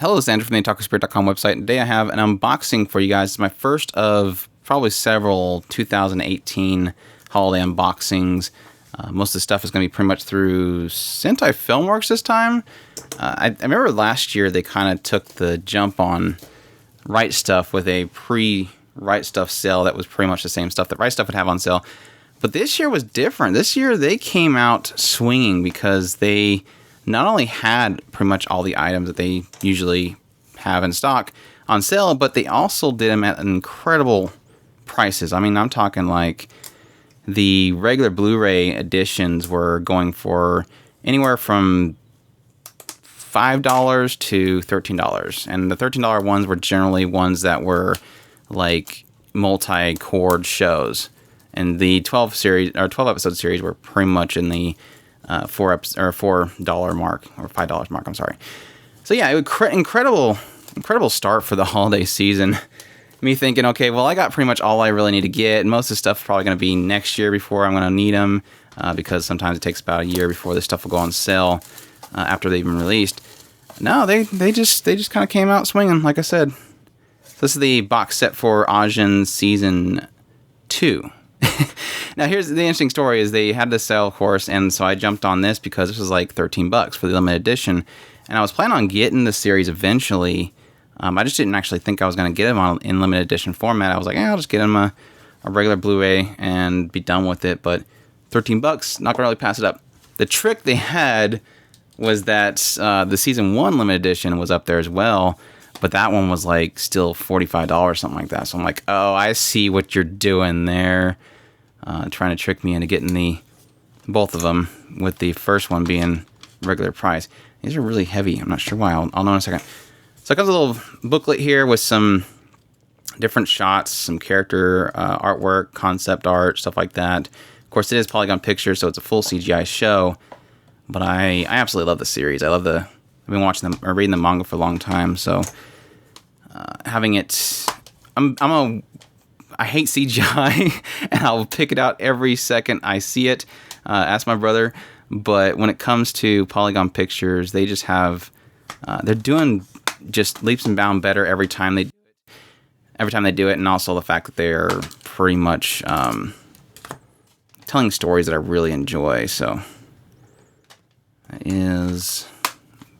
Hello, this is Andrew from the OtakuSpirit.com website. And today I have an unboxing for you guys. It's my first of probably several 2018 holiday unboxings. Most of the stuff is going to be pretty much through Sentai Filmworks this time. I remember last year they kind of took the jump on Right Stuff with a pre-Right Stuff sale that was pretty much the same stuff that Right Stuff would have on sale. But this year was different. This year they came out swinging because they not only had pretty much all the items that they usually have in stock on sale, but they also did them at incredible prices. I mean, I'm talking like the regular Blu-ray editions were going for anywhere from $5 to $13. And the $13 ones were generally ones that were like multi-chord shows. And the 12 episode series were pretty much in the $4 mark or $5 mark. I'm sorry. So yeah, it was incredible start for the holiday season. Me thinking, okay, well, I got pretty much all I really need to get. And most of the stuff is probably going to be next year before I'm going to need them, because sometimes it takes about a year before this stuff will go on sale after they've been released. No, they just kind of came out swinging, like I said. So this is the box set for Ajin Season 2. Now, here's the interesting story: is they had this sale, of course, and so I jumped on this because this was like $13 for the limited edition, and I was planning on getting the series eventually. I just didn't actually think I was going to get them in limited edition format. I was like, I'll just get them a regular Blu-ray and be done with it. But $13, not going to really pass it up. The trick they had was that the Season 1 limited edition was up there as well, but that one was like still $45, something like that. So I'm like, oh, I see what you're doing there. Trying to trick me into getting both of them, with the first one being regular price. These are really heavy. I'm not sure why. I'll know in a second. So it comes a little booklet here with some different shots, some character artwork, concept art, stuff like that. Of course, it is Polygon Pictures, so it's a full CGI show. But I absolutely love the series. I've been watching them or reading the manga for a long time. So having it, I hate CGI, and I'll pick it out every second I see it. Ask my brother. But when it comes to Polygon Pictures, they just have, they're doing just leaps and bounds better every time they do it, and also the fact that they're pretty much telling stories that I really enjoy. So that is,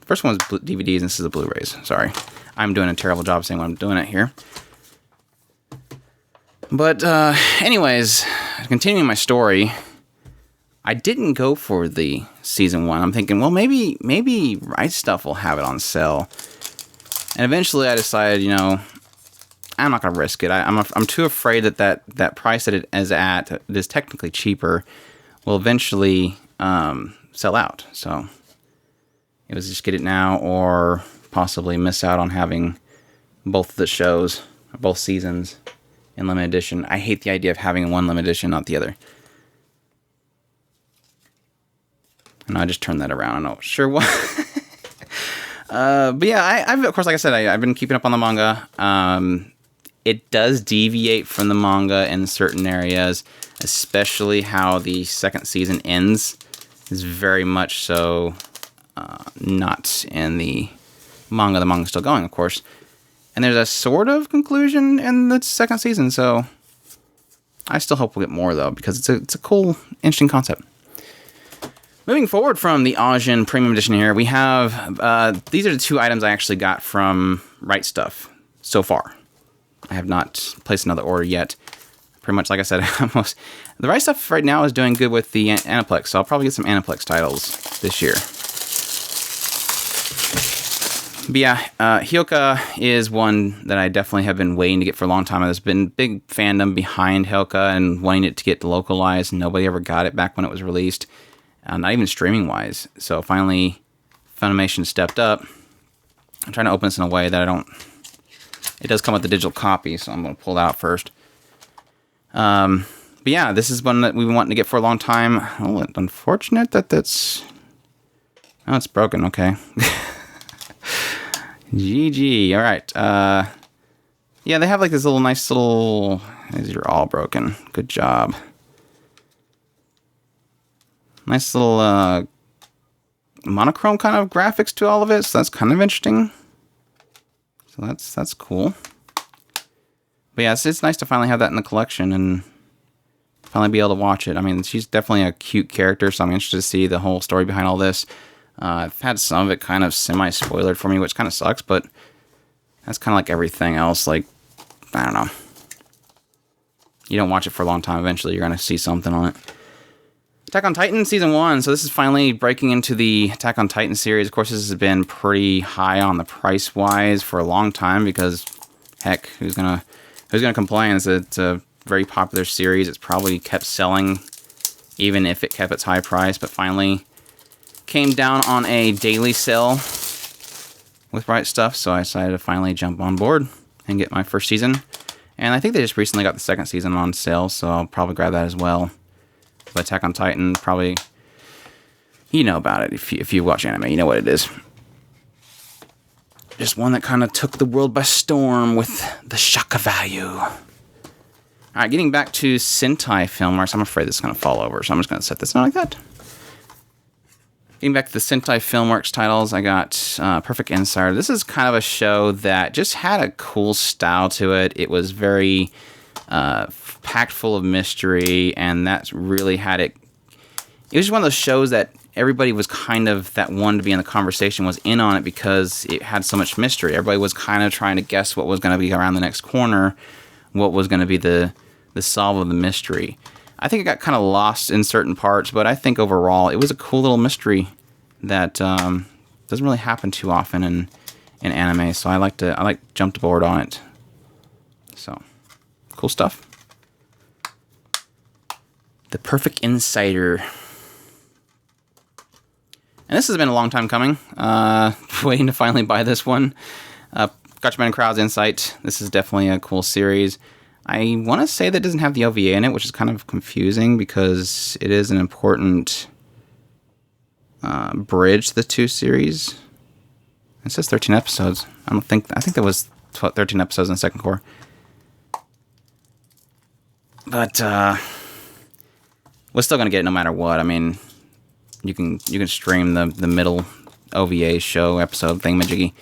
first one was DVDs, and this is the Blu-rays. Sorry, I'm doing a terrible job saying what I'm doing it here. But anyways, continuing my story, I didn't go for the Season 1. I'm thinking, well, maybe Right Stuff will have it on sale. And eventually I decided, I'm not going to risk it. I'm too afraid that price that it is at, it is technically cheaper, will eventually sell out. So it was just get it now or possibly miss out on having both the shows, both seasons, in limited edition. I hate the idea of having one limited edition, not the other. And I just turned that around. I'm not sure what. But yeah, I've of course, like I said, I've been keeping up on the manga. It does deviate from the manga in certain areas, especially how the second season ends. Is very much so not in the manga. The manga's still going, of course. And there's a sort of conclusion in the second season, so I still hope we'll get more, though, because it's a cool, interesting concept. Moving forward from the Ajin Premium Edition here, we have, these are the two items I actually got from Right Stuff so far. I have not placed another order yet. Pretty much, like I said, the Right Stuff right now is doing good with the Aniplex, so I'll probably get some Aniplex titles this year. But yeah, Hyoka is one that I definitely have been waiting to get for a long time. There's been big fandom behind Hyoka and wanting it to get localized. Nobody ever got it back when it was released, not even streaming-wise. So finally, Funimation stepped up. I'm trying to open this in a way that I don't... It does come with the digital copy, so I'm going to pull it out first. But yeah, this is one that we've been wanting to get for a long time. Oh, it's unfortunate that that's... Oh, it's broken. Okay. GG. All right. Yeah, they have like this nice little... These are all broken. Good job. Nice little monochrome kind of graphics to all of it, so that's kind of interesting. So that's cool. But yeah, it's nice to finally have that in the collection and finally be able to watch it. I mean, she's definitely a cute character, so I'm interested to see the whole story behind all this. I've had some of it kind of semi-spoilered for me, which kind of sucks, but that's kind of like everything else. Like, I don't know. You don't watch it for a long time, eventually you're going to see something on it. Attack on Titan Season 1. So this is finally breaking into the Attack on Titan series. Of course, this has been pretty high on the price-wise for a long time because, heck, who's gonna complain? It's a very popular series. It's probably kept selling even if it kept its high price, but finally came down on a daily sale with Right Stuff, so I decided to finally jump on board and get my first season. And I think they just recently got the second season on sale, so I'll probably grab that as well. But Attack on Titan, probably, you know about it. If you watch anime, you know what it is. Just one that kind of took the world by storm with the shaka value. Alright, getting back to Sentai Filmworks. I'm afraid this is going to fall over, so I'm just going to set this down like that. Getting back to the Sentai Filmworks titles, I got Perfect Insider. This is kind of a show that just had a cool style to it. It was very packed full of mystery, and that really had it. It was just one of those shows that everybody was kind of, that wanted to be in the conversation was in on it because it had so much mystery. Everybody was kind of trying to guess what was going to be around the next corner, what was going to be the solve of the mystery. I think it got kind of lost in certain parts, but I think overall it was a cool little mystery that doesn't really happen too often in anime. So I jumped aboard on it. So cool stuff. The Perfect Insider. And this has been a long time coming. Waiting to finally buy this one. Gotchaman Crowd's Insight. This is definitely a cool series. I want to say that it doesn't have the OVA in it, which is kind of confusing because it is an important bridge to the two series. It says 13 episodes. I think there was 13 episodes in the second core. But we're still going to get it no matter what. I mean, you can stream the middle OVA show episode thingamajiggy.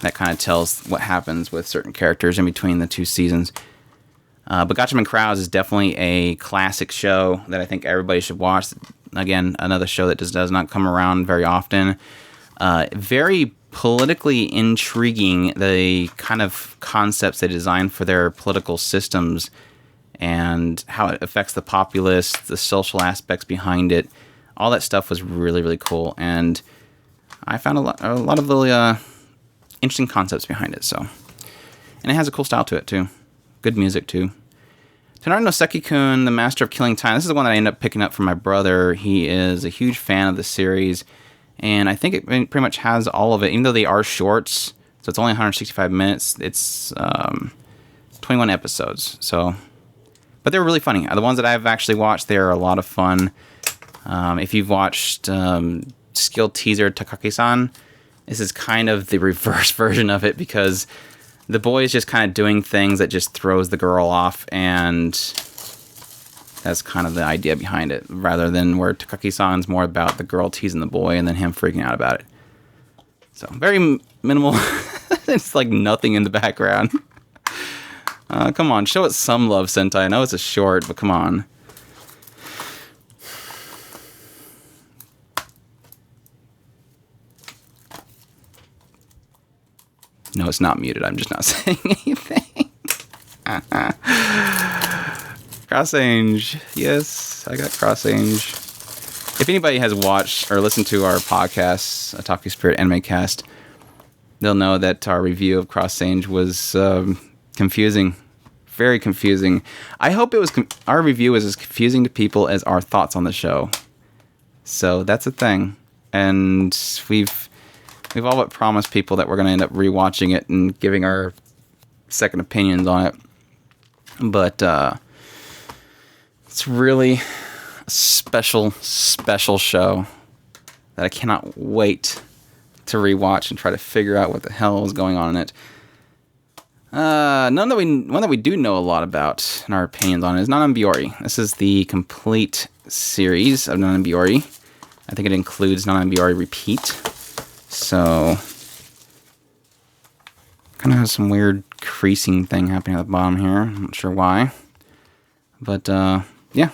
That kind of tells what happens with certain characters in between the two seasons. But Gotchaman Crowds is definitely a classic show that I think everybody should watch. Again, another show that just does not come around very often. Very politically intriguing, the kind of concepts they design for their political systems and how it affects the populace, the social aspects behind it. All that stuff was really, really cool. And I found a lot of really interesting concepts behind it. And it has a cool style to it, too. Good music, too. Tenari no Seki-kun, The Master of Killing Time. This is the one that I ended up picking up from my brother. He is a huge fan of the series. And I think it pretty much has all of it. Even though they are shorts, so it's only 165 minutes. It's 21 episodes. But they're really funny. The ones that I've actually watched, they're a lot of fun. If you've watched Skilled Teaser Takaki-san, this is kind of the reverse version of it because the boy is just kind of doing things that just throws the girl off, and that's kind of the idea behind it, rather than where Takaki-san's more about the girl teasing the boy and then him freaking out about it. So, very minimal. It's like nothing in the background. Come on, show it some love, Sentai. I know it's a short, but come on. No, it's not muted. I'm just not saying anything. Crossange. Yes, I got Crossange. If anybody has watched or listened to our podcast, Otaku Spirit Anime Cast, they'll know that our review of Crossange was confusing. Very confusing. I hope it was our review was as confusing to people as our thoughts on the show. So that's a thing. And we've all but promised people that we're going to end up rewatching it and giving our second opinions on it. But it's really a special show that I cannot wait to rewatch and try to figure out what the hell is going on in it. One that we do know a lot about and our opinions on is Nanan Biori. This is the complete series of Nanan Biori. I think it includes Nanan Biori Repeat. So, Kind of has some weird creasing thing happening at the bottom here. I'm not sure why. But, yeah.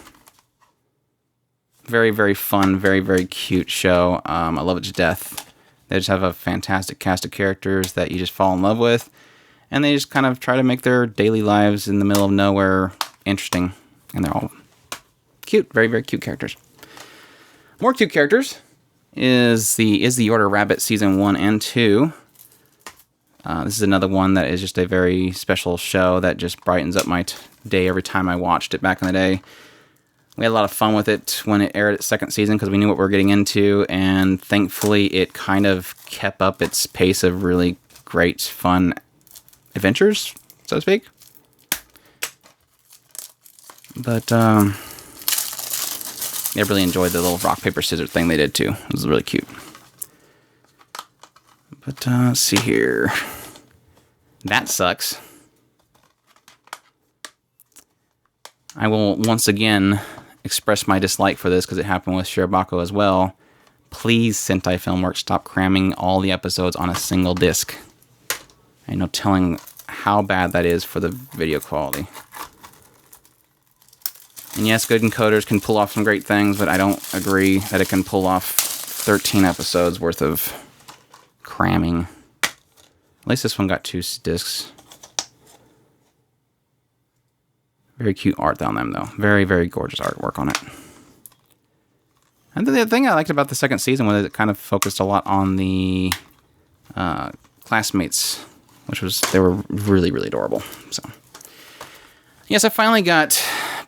Very, very fun, very, very cute show. I love it to death. They just have a fantastic cast of characters that you just fall in love with. And they just kind of try to make their daily lives in the middle of nowhere interesting. And they're all cute. Very, very cute characters. More cute characters is the Order Rabbit Season 1 and 2. This is another one that is just a very special show that just brightens up my day every time I watched it back in the day. We had a lot of fun with it when it aired its second season because we knew what we were getting into, and thankfully it kind of kept up its pace of really great, fun adventures, so to speak. But I really enjoyed the little rock, paper, scissors thing they did too. It was really cute. But let's see here. That sucks. I will once again express my dislike for this because it happened with Shirobako as well. Please, Sentai Filmworks, stop cramming all the episodes on a single disc. I know telling how bad that is for the video quality. And yes, good encoders can pull off some great things, but I don't agree that it can pull off 13 episodes worth of cramming. At least this one got 2 discs. Very cute art on them, though. Very, very gorgeous artwork on it. And the thing I liked about the second season was it kind of focused a lot on the classmates, they were really, really adorable. So, yes, I finally got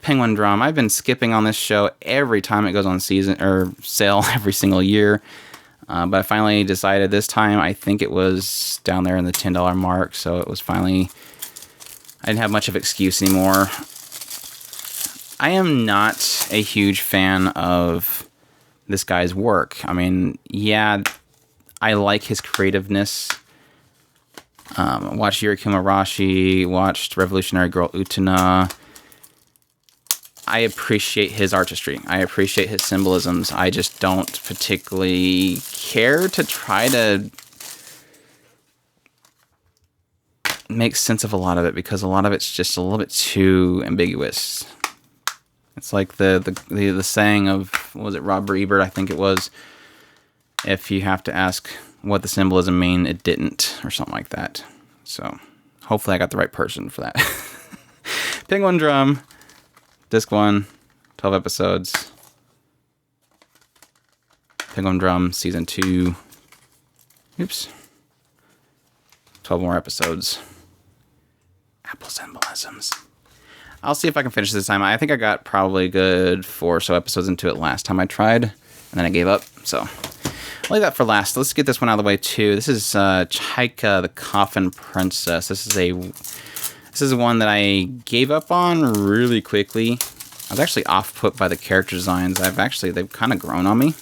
Penguindrum. I've been skipping on this show every time it goes on season or sale every single year. But I finally decided this time, I think it was down there in the $10 mark, so it was finally, I didn't have much of an excuse anymore. I am not a huge fan of this guy's work. I mean, yeah, I like his creativeness. Watched Yurikuma Rashi, watched Revolutionary Girl Utena. I appreciate his artistry. I appreciate his symbolisms. I just don't particularly care to try to make sense of a lot of it because a lot of it's just a little bit too ambiguous. It's like the saying of, what was it, Robert Ebert, I think it was, if you have to ask what the symbolism mean, it didn't, or something like that. So hopefully I got the right person for that. Penguindrum. Disc 1, 12 episodes. Penguindrum, Season 2. Oops. 12 more episodes. Apple symbolisms. I'll see if I can finish this time. I think I got probably good 4 or so episodes into it last time I tried, and then I gave up. So I'll leave that for last. Let's get this one out of the way too. This is Chaika, the Coffin Princess. This is one that I gave up on really quickly. I was actually off-put by the character designs. They've kind of grown on me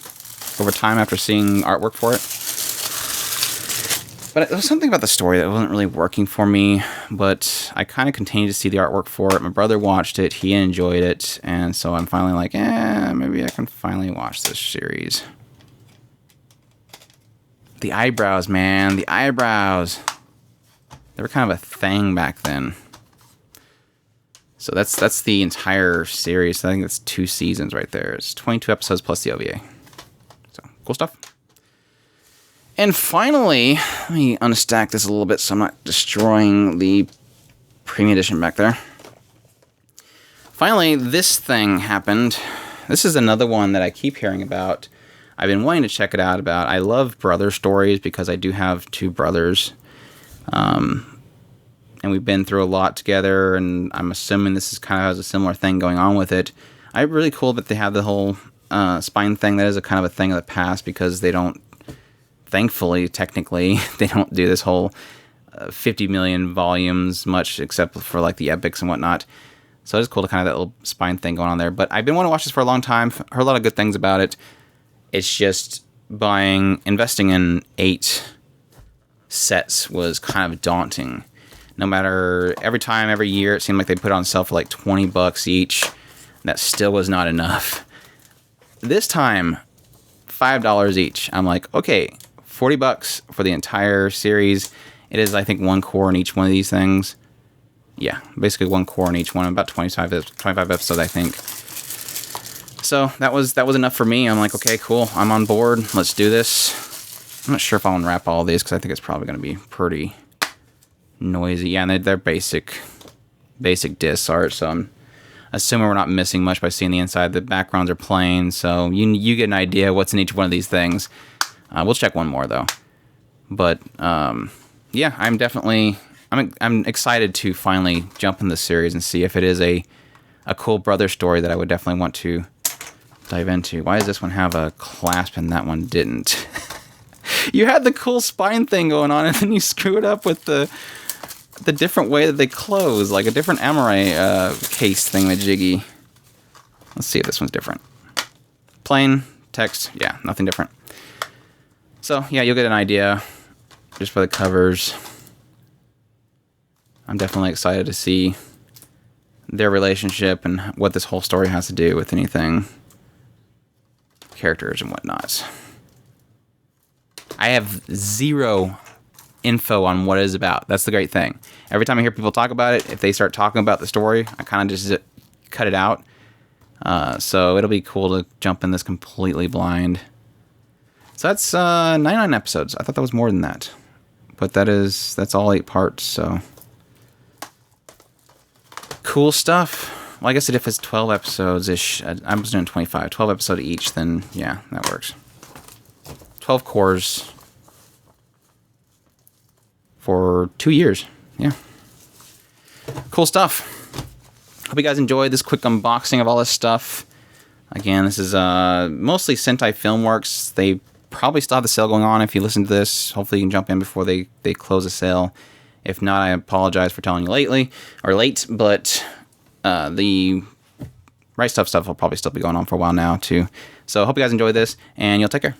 over time after seeing artwork for it. But there was something about the story that wasn't really working for me, but I kind of continued to see the artwork for it. My brother watched it, he enjoyed it, and so I'm finally like, maybe I can finally watch this series. The eyebrows, man, the eyebrows. They were kind of a thing back then. So that's the entire series. I think that's 2 seasons right there. It's 22 episodes plus the OVA. So, cool stuff. And finally, let me unstack this a little bit so I'm not destroying the premium edition back there. Finally, this thing happened. This is another one that I keep hearing about. I've been wanting to check it out about. I love brother stories because I do have 2 brothers. And we've been through a lot together, and I'm assuming this is kind of has a similar thing going on with it. I'm really cool that they have the whole spine thing. That is a kind of a thing of the past because they don't, thankfully, technically, they don't do this whole 50 million volumes much except for like the epics and whatnot. So it's cool to kind of that little spine thing going on there. But I've been wanting to watch this for a long time. Heard a lot of good things about it. It's just investing in 8 sets was kind of daunting. No matter, every year, it seemed like they put on sale for like $20 each. That still was not enough. This time, $5 each. I'm like, okay, $40 for the entire series. It is, I think, 1 core in each one of these things. Yeah, basically 1 core in each one, about 25 episodes, I think. So that was enough for me. I'm like, okay, cool. I'm on board. Let's do this. I'm not sure if I'll unwrap all of these because I think it's probably going to be pretty noisy. Yeah, and they're basic disc art, so I'm assuming we're not missing much by seeing the inside. The backgrounds are plain, so you get an idea what's in each one of these things. We'll check one more though. But yeah, I'm excited to finally jump in this series and see if it is a cool brother story that I would definitely want to dive into. Why does this one have a clasp and that one didn't? You had the cool spine thing going on, and then you screw it up with the different way that they close, like a different Amarai case thing with Jiggy. Let's see if this one's different. Plain text, yeah, nothing different. So yeah, you'll get an idea just by the covers. I'm definitely excited to see their relationship and what this whole story has to do with anything, characters and whatnot. I have zero info on what it is about. That's the great thing. Every time I hear people talk about it, if they start talking about the story, I kind of just cut it out. So it'll be cool to jump in this completely blind. So that's 99 episodes. I thought that was more than that. But that's all 8 parts, so cool stuff. Well, I guess if it's 12 episodes-ish, I was doing 25. 12 episodes each, then yeah, that works. 12 cores for 2 years. Yeah. Cool stuff. Hope you guys enjoyed this quick unboxing of all this stuff. Again, this is mostly Sentai Filmworks. They probably still have the sale going on. If you listen to this, hopefully you can jump in before they close the sale. If not, I apologize for telling you late, but the Right Stuff stuff will probably still be going on for a while now too. So hope you guys enjoyed this, and you'll take care.